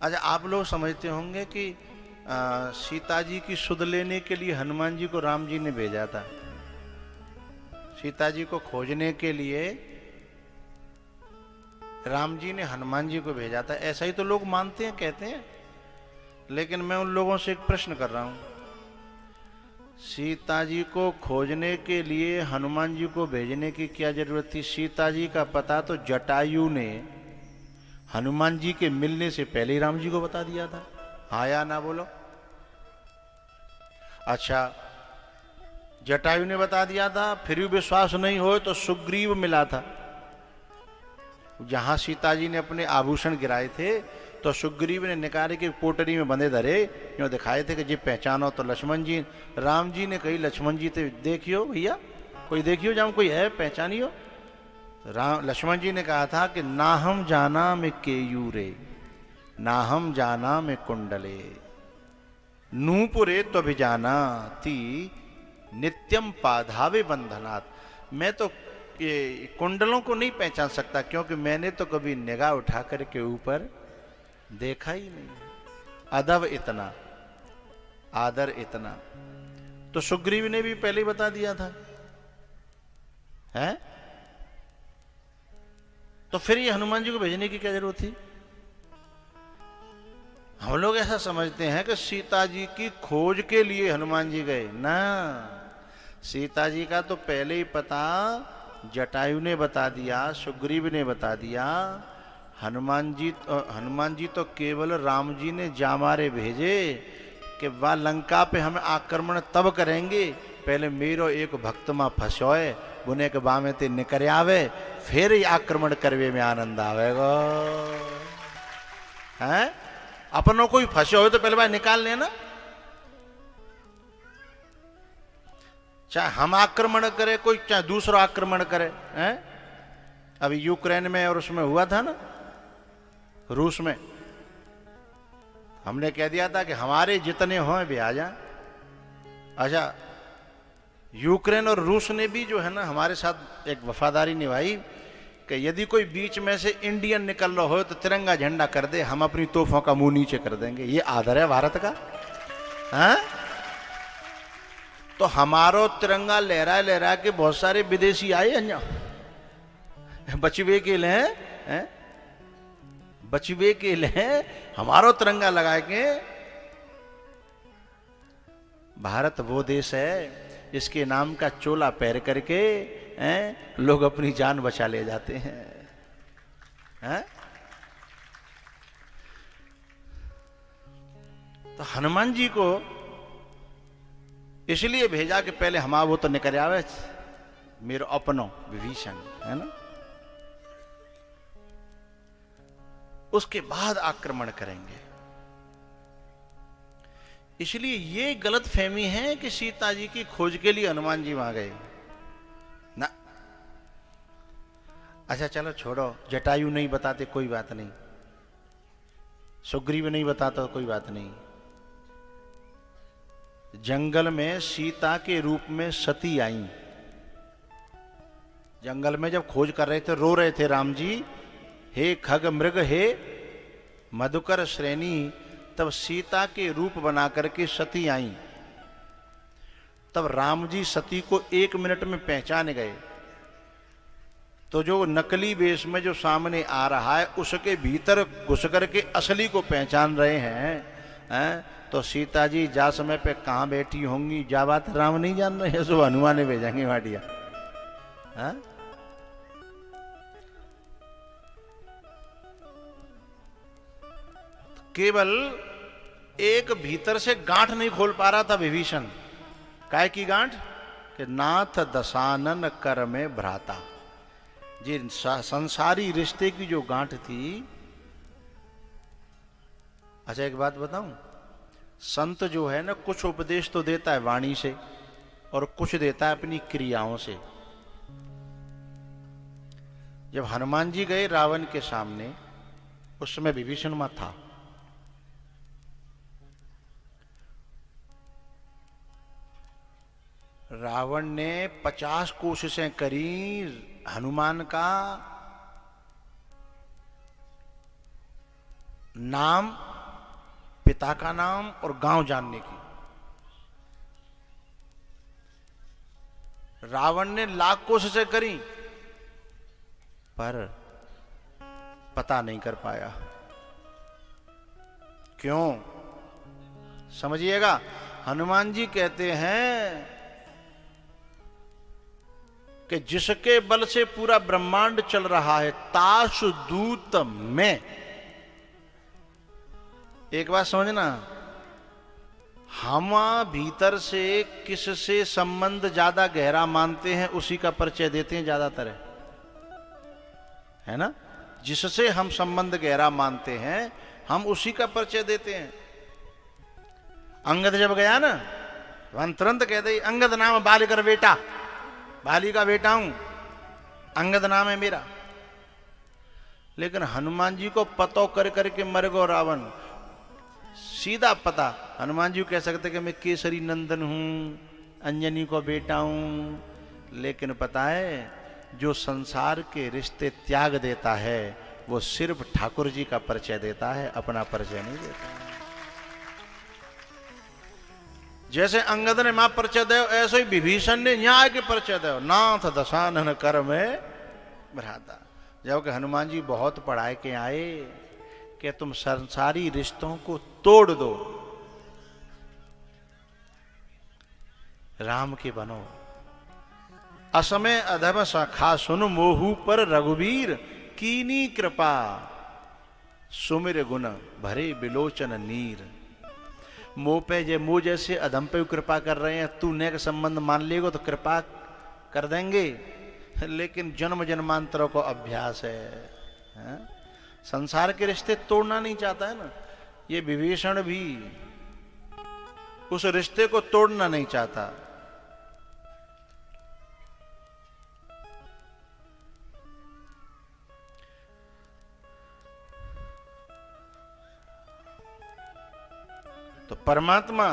अच्छा, आप लोग समझते होंगे कि सीता जी की सुध लेने के लिए हनुमान जी को राम जी ने भेजा था। सीता जी को खोजने के लिए राम जी ने हनुमान जी को भेजा था, ऐसा ही तो लोग मानते हैं, कहते हैं। लेकिन मैं उन लोगों से एक प्रश्न कर रहा हूं, सीता जी को खोजने के लिए हनुमान जी को भेजने की क्या जरूरत थी? सीता जी का पता तो जटायु ने हनुमान जी के मिलने से पहले ही राम जी को बता दिया था। हाँ या ना बोलो। अच्छा, जटायु ने बता दिया था, फिर भी विश्वास नहीं हो तो सुग्रीव मिला था। जहां सीता जी ने अपने आभूषण गिराए थे तो सुग्रीव ने निकाले के पोटरी में बंधे धरे, जो दिखाए थे कि जी पहचानो तो लक्ष्मण जी। राम जी ने कही लक्ष्मण जी तो देखियो भैया, कोई देखियो जहां कोई है पहचानियो। राम लक्ष्मण जी ने कहा था कि ना हम जाना में केयूरे, ना हम जाना में कुंडले, नूपुरे तो भी जाना ती नित्यम पाधावे बंधनात्। मैं तो ये कुंडलों को नहीं पहचान सकता, क्योंकि मैंने तो कभी निगाह उठा करके ऊपर देखा ही नहीं। अदब इतना, आदर इतना। तो सुग्रीव ने भी पहले ही बता दिया था, हैं? तो फिर ये हनुमान जी को भेजने की क्या जरूरत थी? हम लोग ऐसा समझते हैं कि सीता जी की खोज के लिए हनुमान जी गए ना। सीता जी का तो पहले ही पता जटायु ने बता दिया, सुग्रीव ने बता दिया। हनुमान जी तो केवल राम जी ने जामारे भेजे कि वह लंका पे हम आक्रमण तब करेंगे, पहले मेरो एक भक्त मा फंसोए, बुने के बामे ते निकर आवे, फिर ही आक्रमण करवे में आनंद आवेगा। हैं? अपनों कोई फंसे हो तो पहले बार निकाल लेना। चाहे हम आक्रमण करे कोई, चाहे दूसरा आक्रमण करे। हैं? अभी यूक्रेन में और उसमें हुआ था ना, रूस में, हमने कह दिया था कि हमारे जितने हों भी आ जाए। अच्छा, यूक्रेन और रूस ने भी जो है ना हमारे साथ एक वफादारी निभाई कि यदि कोई बीच में से इंडियन निकल रहा हो तो तिरंगा झंडा कर दे, हम अपनी तोहफों का मुंह नीचे कर देंगे। ये आदर है भारत का। हैं? तो हमारो तिरंगा लहरा लहरा के बहुत सारे विदेशी आए अन्य बचवे के लिए हैं, बचवे के लिए हमारो तिरंगा लगा के। भारत वो देश है जिसके नाम का चोला पहन करके लोग अपनी जान बचा ले जाते हैं। हैं? तो हनुमान जी को इसलिए भेजा कि पहले हमारा वो तो निकल आवे, मेरो अपनो विभीषण है ना, उसके बाद आक्रमण करेंगे। इसलिए ये गलत फहमी है कि सीता जी की खोज के लिए हनुमान जी वहां गए ना। अच्छा चलो छोड़ो, जटायु नहीं बताते कोई बात नहीं, सुग्रीव नहीं बताता कोई बात नहीं। जंगल में सीता के रूप में सती आई। जंगल में जब खोज कर रहे थे, रो रहे थे राम जी, हे खग मृग हे मधुकर श्रेणी, तब सीता के रूप बना करके सती आई। तब राम जी सती को 1 मिनट में पहचान गए। तो जो नकली वेश में जो सामने आ रहा है उसके भीतर घुस करके असली को पहचान रहे हैं। तो सीता जी जा समय पे कहां बैठी होंगी, जा बात राम नहीं जान रहे हैं, सो हनुमान ने भेजेंगे वाटिया। केवल एक भीतर से गांठ नहीं खोल पा रहा था विभीषण। काय की गांठ? कि नाथ दशानन कर में भ्राता। जी संसारी रिश्ते की जो गांठ थी। अच्छा एक बात बताऊं, संत जो है ना कुछ उपदेश तो देता है वाणी से और कुछ देता है अपनी क्रियाओं से। जब हनुमान जी गए रावण के सामने, उस समय विभीषण मां था। रावण ने 50 कोशिशें करी हनुमान का नाम पिता का नाम और गांव जानने की। रावण ने लाख कोशिशें करी पर पता नहीं कर पाया। क्यों? समझिएगा, हनुमान जी कहते हैं कि जिसके बल से पूरा ब्रह्मांड चल रहा है, ताशु दूत में। एक बात समझना, हम भीतर से किससे संबंध ज्यादा गहरा मानते हैं उसी का परिचय देते हैं ज्यादातर, है ना? जिससे हम संबंध गहरा मानते हैं हम उसी का परिचय देते हैं। अंगद जब गया ना, वहां तुरंत कह दे अंगद नाम बाली कर बेटा, बाली का बेटा हूं, अंगद नाम है मेरा। लेकिन हनुमान जी को पतो कर करके मर गो रावण, सीधा पता। हनुमान जी कह सकते कि मैं केसरी नंदन हूं, अंजनी को बेटा हूं, लेकिन पता है जो संसार के रिश्ते त्याग देता है वो सिर्फ ठाकुर जी का परिचय देता है, अपना परिचय नहीं देता। जैसे अंगद ने मां परिचय दे, ऐसे ही विभीषण ने न्याय के परिचय दे, नाथ दशानन कर में भ्राता। जबकि हनुमान जी बहुत पढ़ाए के आए कि तुम संसारी रिश्तों को तोड़ दो, राम के बनो। असमय अधम सखा सुन मोहू पर रघुवीर, कीनी कृपा सुमिर गुण भरे बिलोचन नीर। मोह पे जे मुँह जैसे अधम पे कृपा कर रहे हैं, तू ने का संबंध मान लेगो तो कृपा कर देंगे, लेकिन जन्म जन्मांतरों को अभ्यास है? संसार के रिश्ते तोड़ना नहीं चाहता है ना। ये विभीषण भी उस रिश्ते को तोड़ना नहीं चाहता। तो परमात्मा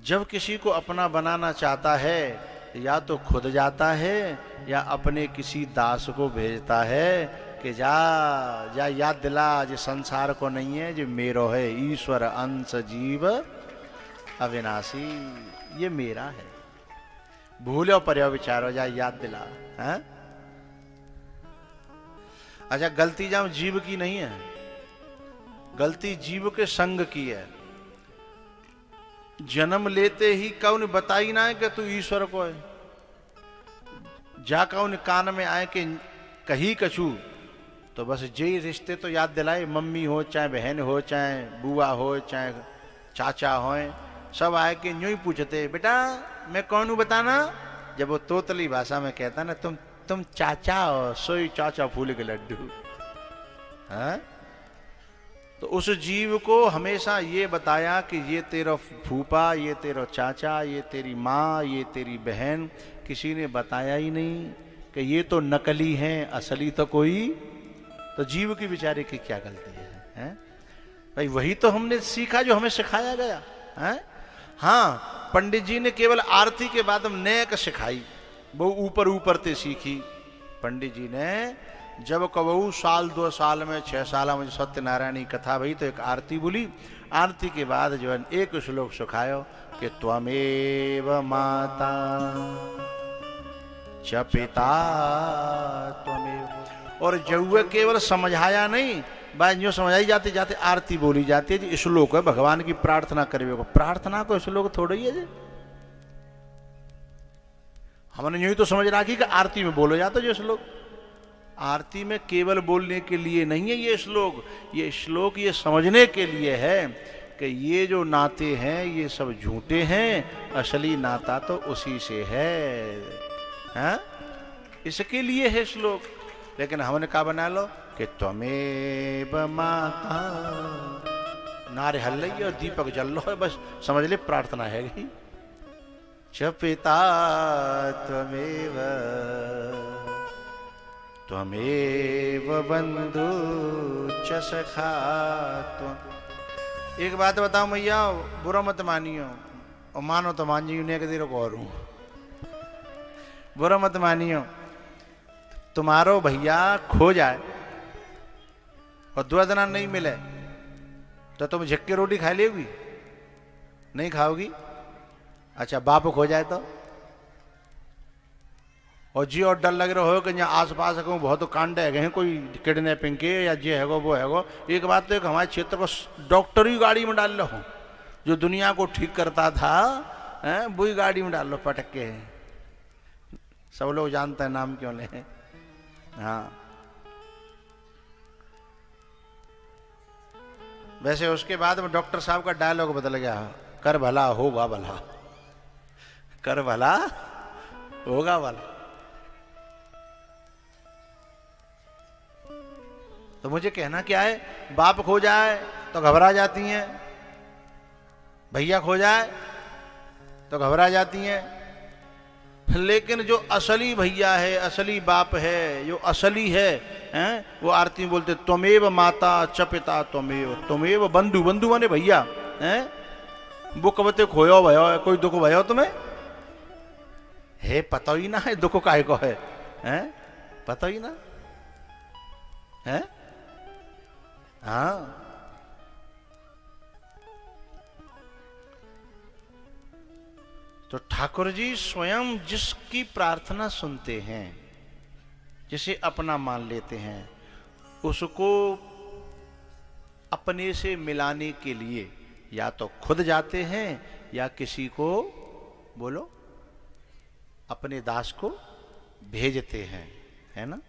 जब किसी को अपना बनाना चाहता है, या तो खुद जाता है या अपने किसी दास को भेजता है कि जा जा याद दिला, जो संसार को नहीं है, जो मेरो है, ईश्वर अंश जीव अविनाशी, ये मेरा है, भूलो पर्यो विचारो, जा याद दिला। है? अच्छा, गलती जाओ जीव की नहीं है, गलती जीव के संग की है। जन्म लेते ही कौन बताई ना है कि तू ईश्वर को है, जा कौन कान में आए कि कही कछू, तो बस जे रिश्ते तो याद दिलाए, मम्मी हो चाहे बहन हो चाहे बुआ हो चाहे चाचा हो, सब आए के यूं ही पूछते बेटा मैं कौन हूं बताना। जब वो तोतली भाषा में कहता ना तुम चाचा हो, सोई चाचा फूल के लड्डू। हाँ, तो उस जीव को हमेशा ये बताया कि ये तेरा फूफा, ये तेरा चाचा, ये तेरी माँ, ये तेरी बहन। किसी ने बताया ही नहीं कि ये तो नकली हैं, असली तो कोई। तो जीव की बेचारे की क्या गलती है? भाई वही तो हमने सीखा जो हमें सिखाया गया है। हाँ, पंडित जी ने केवल आरती के बाद हम नेक सिखाई, वो ऊपर ऊपर ते सीखी। पंडित जी ने जब कबहू साल 2 साल में 6 साल में सत्यनारायण की कथा भई तो एक आरती बोली, आरती के बाद जो है एक श्लोक सुखायो कि त्वमेव माता च पिता त्वमेव। और जब केवल समझाया नहीं, बात जो समझाई जाती जाती आरती बोली जाती है जी, श्लोक है भगवान की प्रार्थना करे को, प्रार्थना को श्लोक थोड़ा ही है जी। हमने यूं ही तो समझ रखी कि आरती में बोलो जाता जो श्लोक, आरती में केवल बोलने के लिए नहीं है ये श्लोक। ये श्लोक ये समझने के लिए है कि ये जो नाते हैं ये सब झूठे हैं, असली नाता तो उसी से है। हाँ? इसके लिए है श्लोक। लेकिन हमने कहा बना लो कि त्वमेव माता, नारे हल रही और दीपक जल लो है, बस समझ ले प्रार्थना है गई। च पिता त्वमेव त्वमेव बंधु च सखा त्वं। एक बात बताओ मैया, बुरा मत मानियो, और मानो तो मान जी, उन्हें के देर को और हूं, बुरा मत मानियो। तुम्हारो भैया खो जाए और 2 दिन नहीं मिले तो तुम झक्के रोटी खा लेगी? नहीं खाओगी? अच्छा, बाप खो जाए तो? और जी और डर लग रहा हो कि यहाँ आस पास कहूँ बहुत कांड है कोई किडनैपिंग के या जे है वो है। एक बात तो एक हमारे क्षेत्र को डॉक्टर ही गाड़ी में डाल लो, जो दुनिया को ठीक करता था वही गाड़ी में डाल लो पटक के। सब लोग जानते हैं, नाम क्यों ले। हाँ, वैसे उसके बाद में डॉक्टर साहब का डायलॉग बदल गया, कर भला होगा भला, कर भला होगा भला। तो मुझे कहना क्या है, बाप खो जाए तो घबरा जाती हैं, भैया खो जाए तो घबरा जाती हैं, लेकिन जो असली भैया है, असली बाप है, जो असली है, वो आरती में बोलते त्वमेव माता च पिता त्वमेव, त्वमेव बंधु, बंधु माने भैया हैं। वो कबते खोयो भयो है, कोई दुख भयो तुम्हें है, पता ही ना है दुख काहे को है, पता ही ना है। हाँ, तो ठाकुर जी स्वयं जिसकी प्रार्थना सुनते हैं, जिसे अपना मान लेते हैं, उसको अपने से मिलाने के लिए या तो खुद जाते हैं या किसी को, बोलो, अपने दास को भेजते हैं, है ना।